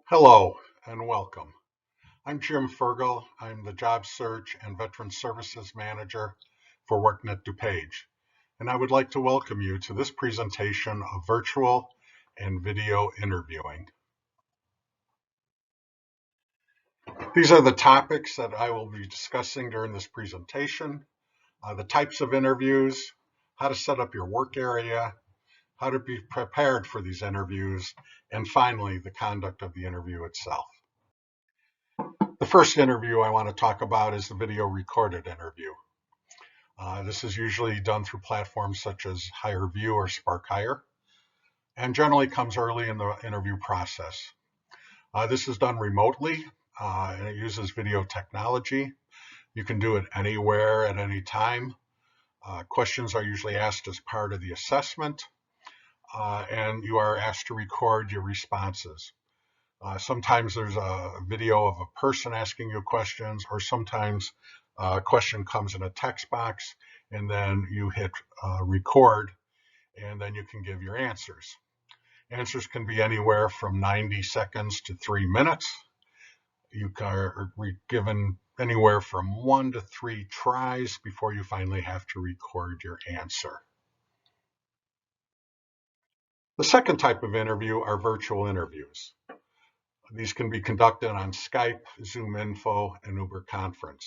Hello and welcome. I'm Jim Fergle. I'm the Job Search and Veteran Services Manager for WorkNet DuPage, and I would like to welcome you to this presentation of virtual and video interviewing. These are the topics that I will be discussing during this presentation, the types of interviews, how to set up your work area, how to be prepared for these interviews, and finally, the conduct of the interview itself. The first interview I want to talk about is the video recorded interview. This is usually done through platforms such as HireVue or SparkHire, and generally comes early in the interview process. This is done remotely, and it uses video technology. You can do it anywhere at any time. Questions are usually asked as part of the assessment, and you are asked to record your responses. Sometimes there's a video of a person asking you questions, or sometimes a question comes in a text box, and then you hit record, and then you can give your answers. Answers can be anywhere from 90 seconds to 3 minutes. You are given anywhere from 1 to 3 tries before you finally have to record your answer. The second type of interview are virtual interviews. These can be conducted on Skype, Zoom Info, and Uberconference.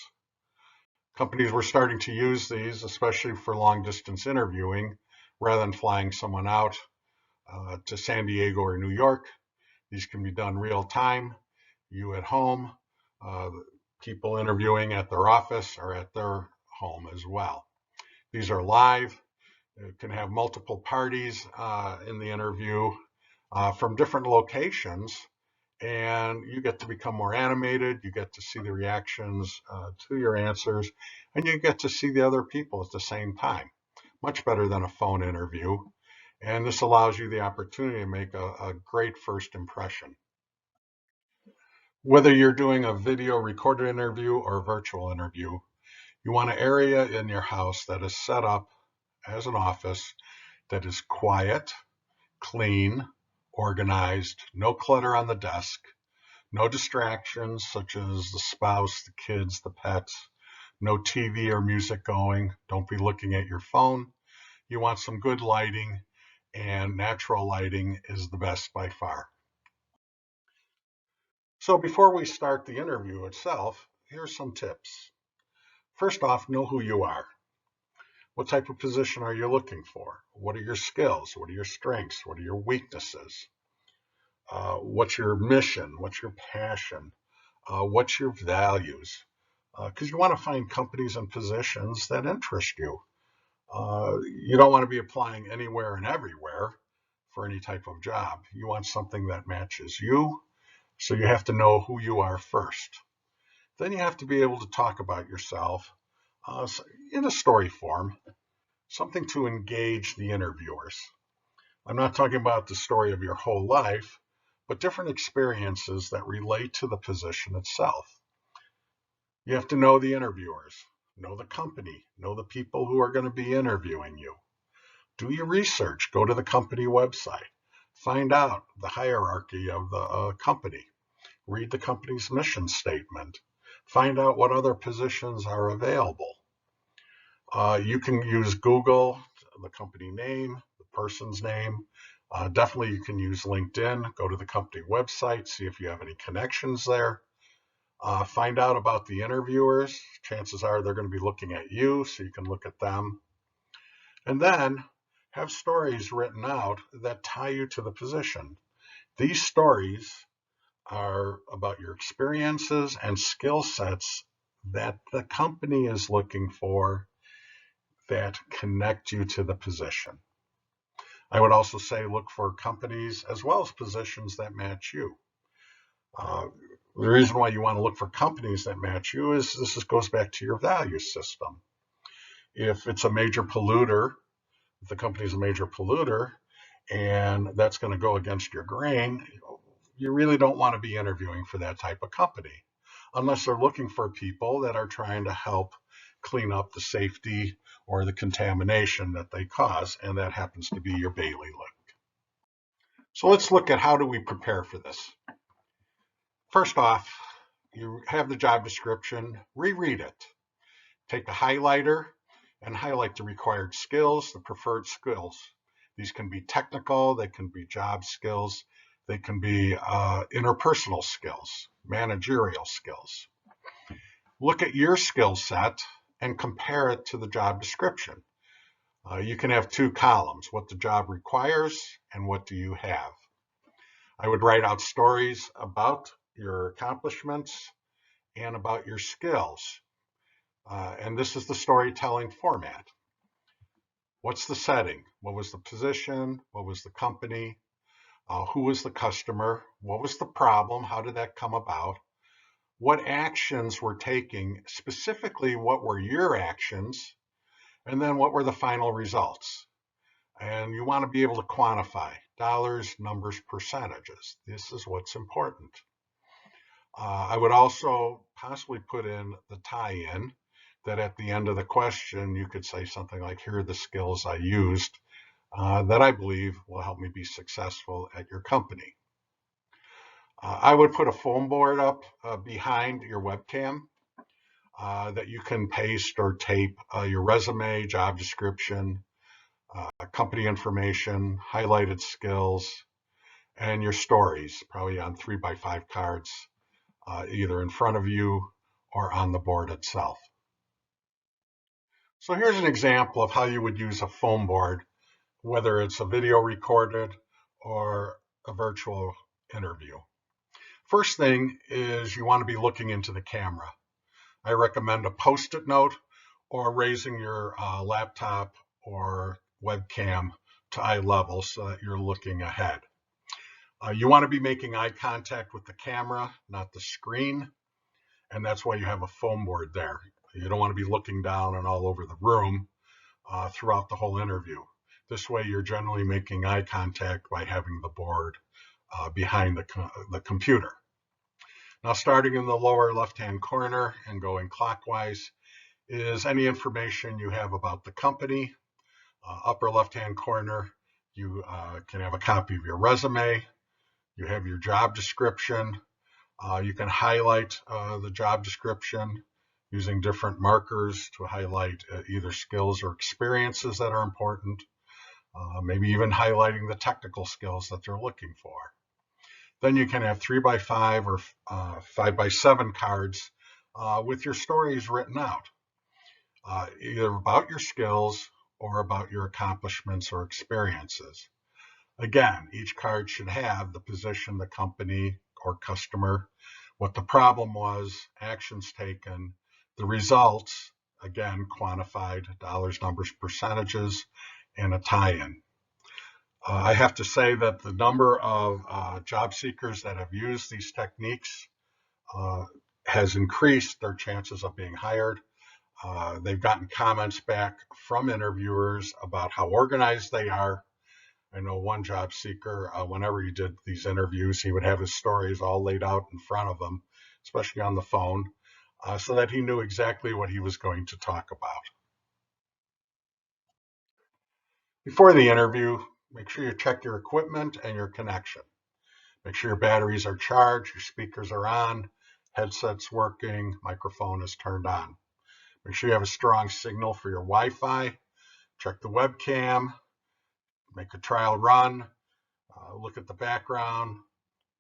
Companies were starting to use these, especially for long distance interviewing, rather than flying someone out to San Diego or New York. These can be done real time, you at home, people interviewing at their office or at their home as well. These are live. You can have multiple parties in the interview from different locations, and you get to become more animated. You get to see the reactions to your answers, and you get to see the other people at the same time. Much better than a phone interview, and this allows you the opportunity to make a great first impression. Whether you're doing a video recorded interview or a virtual interview, you want an area in your house that is set up as an office that is quiet, clean, organized, no clutter on the desk, no distractions such as the spouse, the kids, the pets, no TV or music going. Don't be looking at your phone. You want some good lighting, and natural lighting is the best by far. So before we start the interview itself, here's some tips. First off, know who you are. What type of position are you looking for? What are your skills? What are your strengths? What are your weaknesses? What's your mission? What's your passion? What's your values? Because you want to find companies and positions that interest you. You don't want to be applying anywhere and everywhere for any type of job. You want something that matches you, so you have to know who you are first. Then you have to be able to talk about yourself in a story form, something to engage the interviewers. I'm not talking about the story of your whole life, but different experiences that relate to the position itself. You have to know the interviewers, know the company, know the people who are going to be interviewing you. Do your research, go to the company website, find out the hierarchy of the company, read the company's mission statement, find out what other positions are available. You can use Google, the company name, the person's name. Definitely you can use LinkedIn, go to the company website, see if you have any connections there. Find out about the interviewers. Chances are they're going to be looking at you, so you can look at them. And then have stories written out that tie you to the position. These stories are about your experiences and skill sets that the company is looking for that connect you to the position. I would also say look for companies as well as positions that match you. The reason why you want to look for companies that match you is this goes back to your value system. If it's a major polluter, if the company is a major polluter, and that's going to go against your grain, you really don't want to be interviewing for that type of company, unless they're looking for people that are trying to help clean up the safety or the contamination that they cause, and that happens to be your bailiwick. So let's look at how do we prepare for this. First off, you have the job description, reread it. Take a highlighter and highlight the required skills, the preferred skills. These can be technical, they can be job skills, they can be interpersonal skills, managerial skills. Look at your skill set and compare it to the job description. You can have two columns, what the job requires and what do you have. I would write out stories about your accomplishments and about your skills. And this is the storytelling format. What's the setting? What was the position? What was the company? Who was the customer? What was the problem? How did that come about? What actions were taking? Specifically, what were your actions? And then what were the final results? And you want to be able to quantify dollars, numbers, percentages. This is what's important. I would also possibly put in the tie-in that at the end of the question, you could say something like, here are the skills I used that I believe will help me be successful at your company. I would put a foam board up behind your webcam that you can paste or tape your resume, job description, company information, highlighted skills, and your stories, probably on 3x5 cards, either in front of you or on the board itself. So here's an example of how you would use a foam board, whether it's a video recorded or a virtual interview. First thing is you want to be looking into the camera. I recommend a Post-it note or raising your laptop or webcam to eye level so that you're looking ahead. You want to be making eye contact with the camera, not the screen, and that's why you have a foam board there. You don't want to be looking down and all over the room throughout the whole interview. This way you're generally making eye contact by having the board behind the computer. Now, starting in the lower left-hand corner and going clockwise is any information you have about the company. Upper left-hand corner, you can have a copy of your resume. You have your job description. You can highlight the job description using different markers to highlight either skills or experiences that are important, maybe even highlighting the technical skills that they're looking for. Then you can have 3x5 or 5x7 cards with your stories written out, either about your skills or about your accomplishments or experiences. Again, each card should have the position, the company or customer, what the problem was, actions taken, the results, again, quantified, dollars, numbers, percentages, and a tie-in. I have to say that the number of job seekers that have used these techniques has increased their chances of being hired. They've gotten comments back from interviewers about how organized they are. I know one job seeker, whenever he did these interviews, he would have his stories all laid out in front of him, especially on the phone, so that he knew exactly what he was going to talk about. Before the interview, make sure you check your equipment and your connection. Make sure your batteries are charged, your speakers are on, headset's working, microphone is turned on. Make sure you have a strong signal for your Wi-Fi. Check the webcam, make a trial run, look at the background,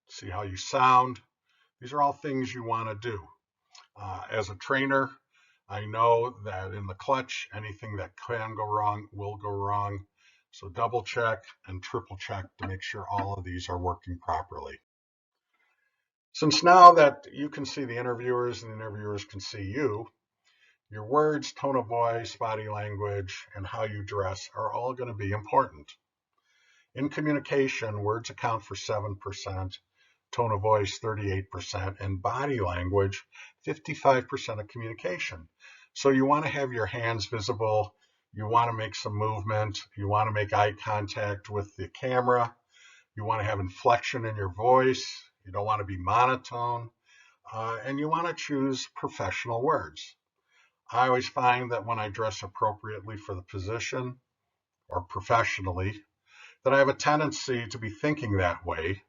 see how you sound. These are all things you want to do. As a trainer, I know that in the clutch, anything that can go wrong will go wrong. So double check and triple check to make sure all of these are working properly. Since now that you can see the interviewers and the interviewers can see you, your words, tone of voice, body language, and how you dress are all going to be important. In communication, words account for 7%, tone of voice 38%, and body language 55% of communication. So you want to have your hands visible, you want to make some movement, you want to make eye contact with the camera, you want to have inflection in your voice, you don't want to be monotone, and you want to choose professional words. I always find that when I dress appropriately for the position or professionally, that I have a tendency to be thinking that way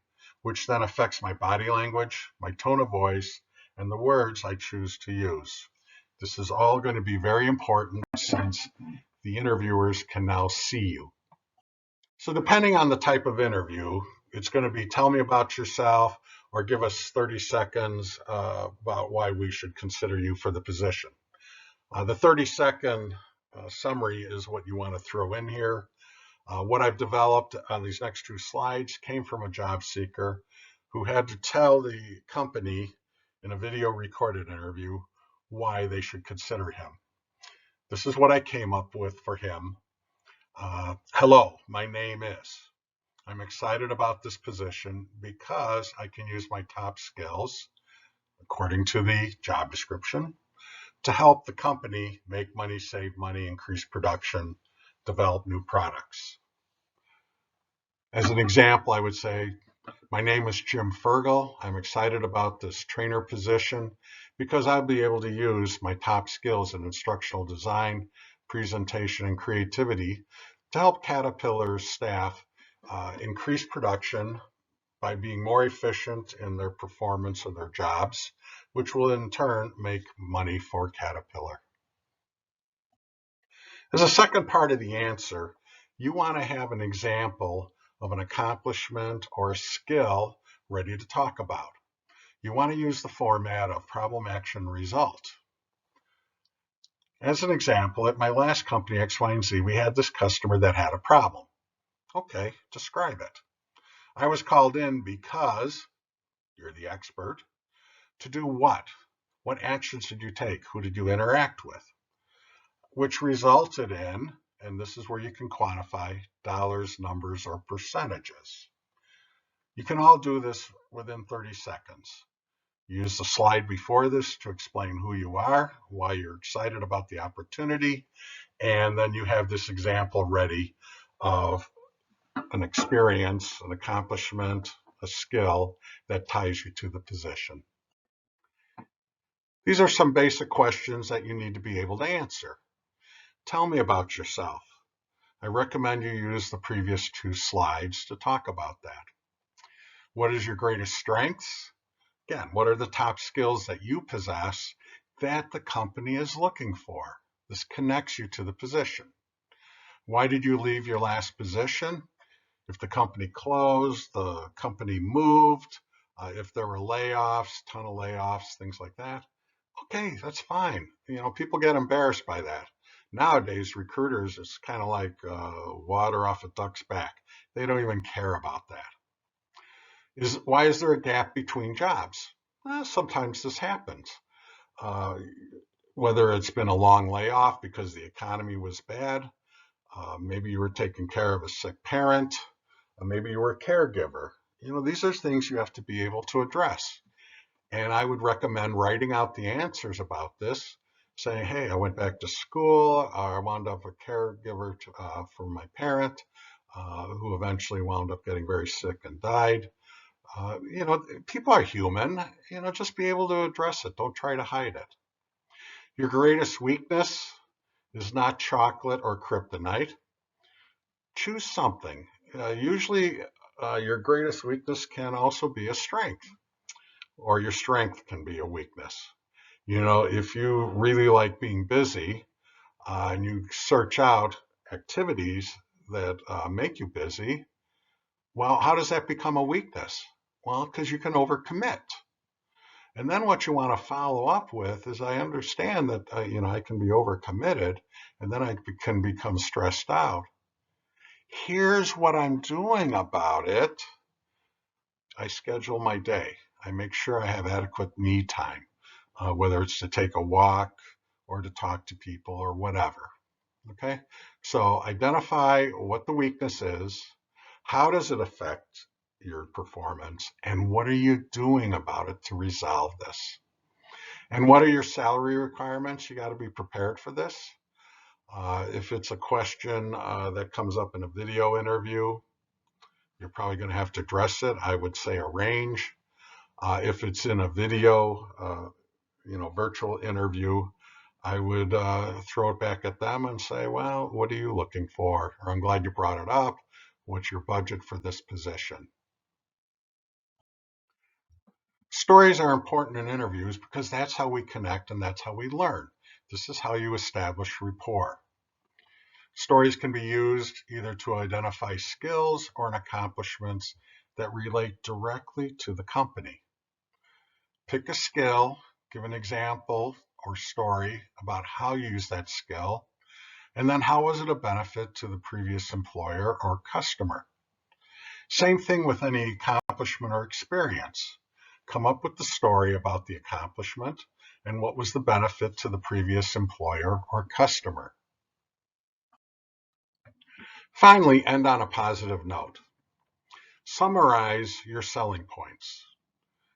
which then affects my body language, my tone of voice, and the words I choose to use. This is all going to be very important since the interviewers can now see you. So depending on the type of interview, it's going to be tell me about yourself or give us 30 seconds about why we should consider you for the position. The 30-second summary is what you want to throw in here. What I've developed on these next two slides came from a job seeker who had to tell the company in a video recorded interview why they should consider him. This is what I came up with for him. Hello, my name is. I'm excited about this position because I can use my top skills, according to the job description, to help the company make money, save money, increase production, develop new products. As an example, I would say, my name is Jim Fergle. I'm excited about this trainer position because I'll be able to use my top skills in instructional design, presentation, and creativity to help Caterpillar's staff increase production by being more efficient in their performance of their jobs, which will in turn make money for Caterpillar. As a second part of the answer, you want to have an example of an accomplishment or a skill ready to talk about. You want to use the format of problem, action, result. As an example, at my last company, X, Y, and Z, we had this customer that had a problem. Okay, describe it. I was called in because, you're the expert, to do what? What actions did you take? Who did you interact with? Which resulted in, and this is where you can quantify dollars, numbers, or percentages. You can all do this within 30 seconds. Use the slide before this to explain who you are, why you're excited about the opportunity, and then you have this example ready of an experience, an accomplishment, a skill that ties you to the position. These are some basic questions that you need to be able to answer. Tell me about yourself. I recommend you use the previous two slides to talk about that. What is your greatest strengths? Again, what are the top skills that you possess that the company is looking for? This connects you to the position. Why did you leave your last position? If the company closed, the company moved, if there were layoffs, ton of layoffs, things like that. Okay, that's fine. People get embarrassed by that. Nowadays, recruiters, it's kind of like water off a duck's back. They don't even care about that. Why is there a gap between jobs? Well, sometimes this happens. Whether it's been a long layoff because the economy was bad, maybe you were taking care of a sick parent, maybe you were a caregiver. These are things you have to be able to address. And I would recommend writing out the answers about this, saying, hey, I went back to school, I wound up a caregiver for my parent, who eventually wound up getting very sick and died. People are human, just be able to address it. Don't try to hide it. Your greatest weakness is not chocolate or kryptonite. Choose something. Usually your greatest weakness can also be a strength, or your strength can be a weakness. If you really like being busy and you search out activities that make you busy, well, how does that become a weakness? Well, because you can overcommit. And then what you want to follow up with is, I understand that, I can be overcommitted and then I can become stressed out. Here's what I'm doing about it. I schedule my day. I make sure I have adequate me time, whether it's to take a walk or to talk to people or whatever. Okay, so identify what the weakness is, how does it affect your performance, and what are you doing about it to resolve this? And what are your salary requirements? You got to be prepared for this. If it's a question that comes up in a video interview, you're probably going to have to address it. I would say a range. If it's in a video, virtual interview, I would throw it back at them and say, well, what are you looking for? Or I'm glad you brought it up. What's your budget for this position? Stories are important in interviews because that's how we connect and that's how we learn. This is how you establish rapport. Stories can be used either to identify skills or accomplishments that relate directly to the company. Pick a skill, give an example or story about how you use that skill, and then how was it a benefit to the previous employer or customer. Same thing with any accomplishment or experience. Come up with the story about the accomplishment and what was the benefit to the previous employer or customer. Finally, end on a positive note. Summarize your selling points.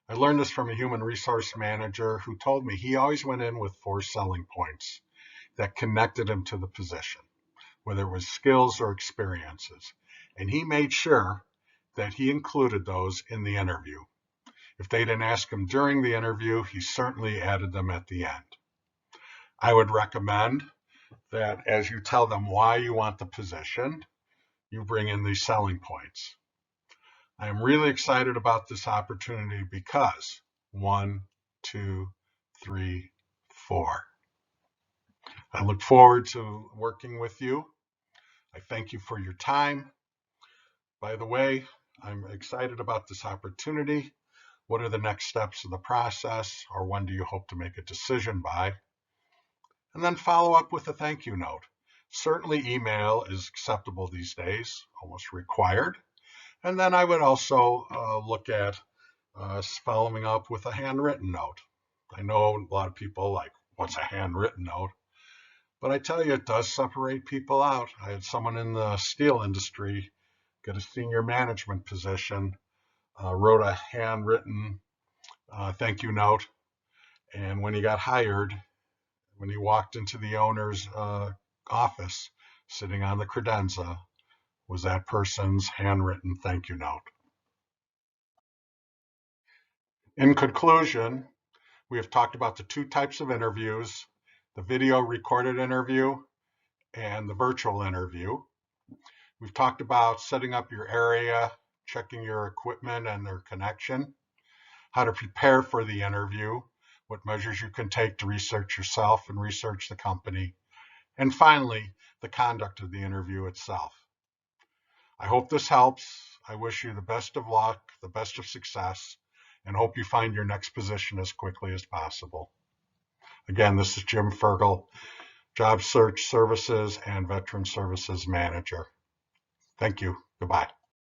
I learned this from a human resource manager who told me he always went in with 4 selling points that connected him to the position, whether it was skills or experiences. And he made sure that he included those in the interview. If they didn't ask him during the interview, he certainly added them at the end. I would recommend that as you tell them why you want the position, you bring in these selling points. I am really excited about this opportunity because 1, 2, 3, 4. I look forward to working with you. I thank you for your time. By the way, I'm excited about this opportunity. What are the next steps of the process, or when do you hope to make a decision by? And then follow up with a thank you note. Certainly email is acceptable these days, almost required. And then I would also look at following up with a handwritten note. I know a lot of people like, what's a handwritten note? But I tell you, it does separate people out. I had someone in the steel industry get a senior management position, wrote a handwritten thank you note, and when he got hired, when he walked into the owner's office, sitting on the credenza, was that person's handwritten thank you note. In conclusion, we have talked about the 2 types of interviews, the video recorded interview and the virtual interview. We've talked about setting up your area, checking your equipment and their connection, how to prepare for the interview, what measures you can take to research yourself and research the company, and finally, the conduct of the interview itself. I hope this helps. I wish you the best of luck, the best of success, and hope you find your next position as quickly as possible. Again, this is Jim Fergle, Job Search Services and Veteran Services Manager. Thank you. Goodbye.